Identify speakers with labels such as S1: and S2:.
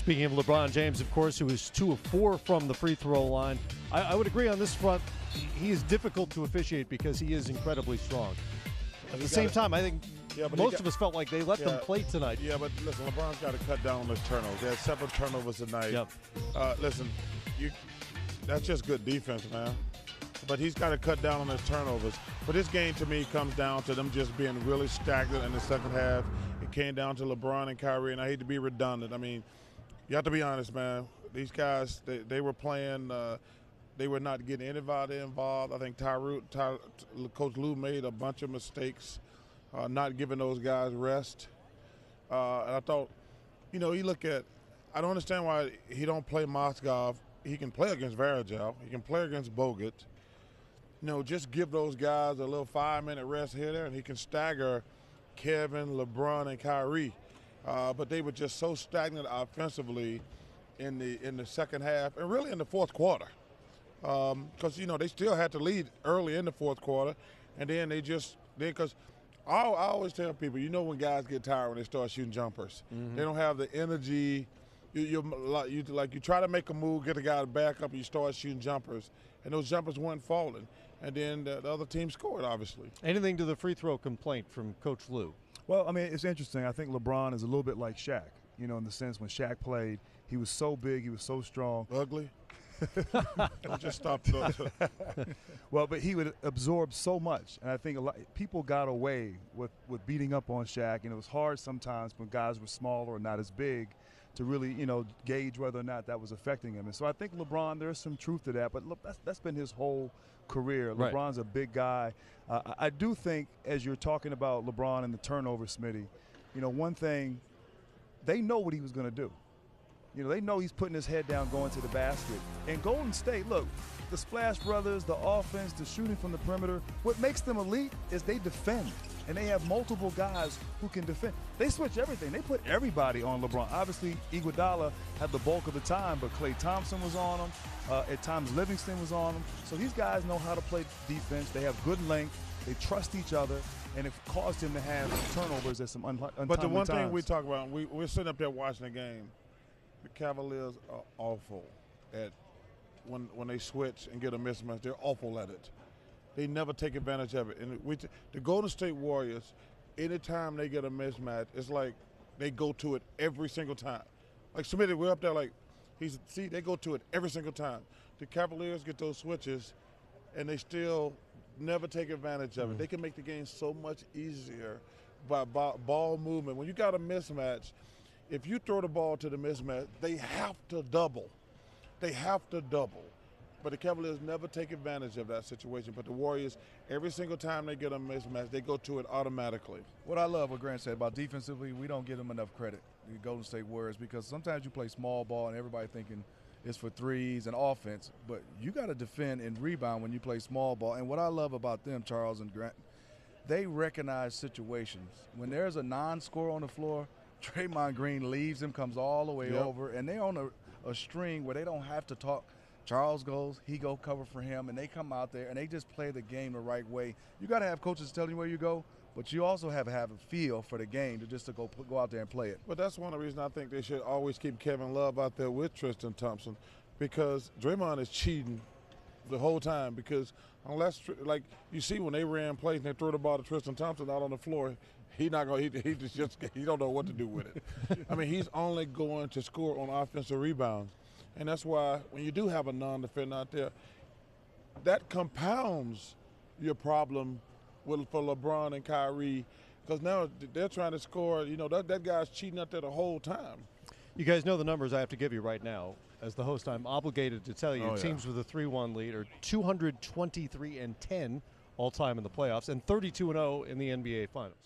S1: Speaking of LeBron James, of course, who is 2 of 4 from the free throw line, I would agree on this front. He is difficult to officiate because he is incredibly strong. At the same time, I think most of us felt like they let them play tonight.
S2: Yeah, but listen, LeBron's got to cut down on those turnovers. They had 7 turnovers tonight.
S1: Yep.
S2: Listen, that's just good defense, man. But he's got to cut down on his turnovers. But this game, to me, comes down to them just being really stagnant in the second half. It came down to LeBron and Kyrie, and I hate to be redundant. I mean, you have to be honest, man. These guys, they were playing they were not getting anybody involved. I think Coach Lou made a bunch of mistakes, not giving those guys rest. And I thought, you look at, I don't understand why he don't play Moskov. He can play against Varejao. He can play against Bogut. Just give those guys a little 5-minute rest here there, and he can stagger Kevin, LeBron, and Kyrie. But they were just so stagnant offensively in the second half, and really in the fourth quarter. Because, they still had to lead early in the fourth quarter, and then because I always tell people, when guys get tired when they start shooting jumpers. Mm-hmm. They don't have the energy. You try to make a move, get a guy to back up, and you start shooting jumpers, and those jumpers weren't falling. And then the other team scored, obviously.
S1: Anything to the free throw complaint from Coach Lou?
S3: Well, I mean, it's interesting. I think LeBron is a little bit like Shaq, in the sense when Shaq played, he was so big, he was so strong.
S2: Ugly? Don't just stop.
S3: Well, but he would absorb so much, and I think a lot people got away with beating up on Shaq, and it was hard sometimes when guys were smaller or not as big to really, gauge whether or not that was affecting him. And so I think LeBron, there's some truth to that, but look, that's been his whole career.
S1: Right.
S3: LeBron's a big guy. I do think, as you're talking about LeBron and the turnover, Smitty, one thing, they know what he was going to do. They know he's putting his head down going to the basket. And Golden State, look, the Splash Brothers, the offense, the shooting from the perimeter, what makes them elite is they defend. And they have multiple guys who can defend. They switch everything. They put everybody on LeBron. Obviously, Iguodala had the bulk of the time, but Klay Thompson was on him. At times, Livingston was on him. So these guys know how to play defense. They have good length. They trust each other. And it caused him to have turnovers at some untimely times.
S2: But the one thing we talk about, we're sitting up there watching the game. The Cavaliers are awful at when they switch and get a mismatch. They're awful at it. They never take advantage of it. And the Golden State Warriors, anytime they get a mismatch, it's like they go to it every single time. Like Smitty, we're up there like, they go to it every single time. The Cavaliers get those switches, and they still never take advantage of it. They can make the game so much easier by ball movement. When you got a mismatch, if you throw the ball to the mismatch, they have to double. They have to double. But the Cavaliers never take advantage of that situation. But the Warriors, every single time they get a mismatch, they go to it automatically.
S4: What I love what Grant said about defensively, we don't give them enough credit, the Golden State Warriors, because sometimes you play small ball and everybody thinking it's for threes and offense, but you got to defend and rebound when you play small ball. And what I love about them, Charles and Grant, they recognize situations. When there's a non-scorer on the floor, Draymond Green leaves him, comes all the way over, and they're on a string where they don't have to talk. Charles goes, he go cover for him, and they come out there and they just play the game the right way. You got to have coaches telling you where you go, but you also have a feel for the game to go out there and play it.
S2: But that's one of the reasons I think they should always keep Kevin Love out there with Tristan Thompson, because Draymond is cheating the whole time. Because unless, like you see when they ran plays and they throw the ball to Tristan Thompson out on the floor, he don't know what to do with it. I mean, he's only going to score on offensive rebounds. And that's why when you do have a non-defender out there, that compounds your problem for LeBron and Kyrie, because now they're trying to score. That guy's cheating out there the whole time.
S1: You guys know the numbers I have to give you right now. As the host, I'm obligated to tell you teams with a 3-1 lead are 223-10 all time in the playoffs and 32-0 in the NBA Finals.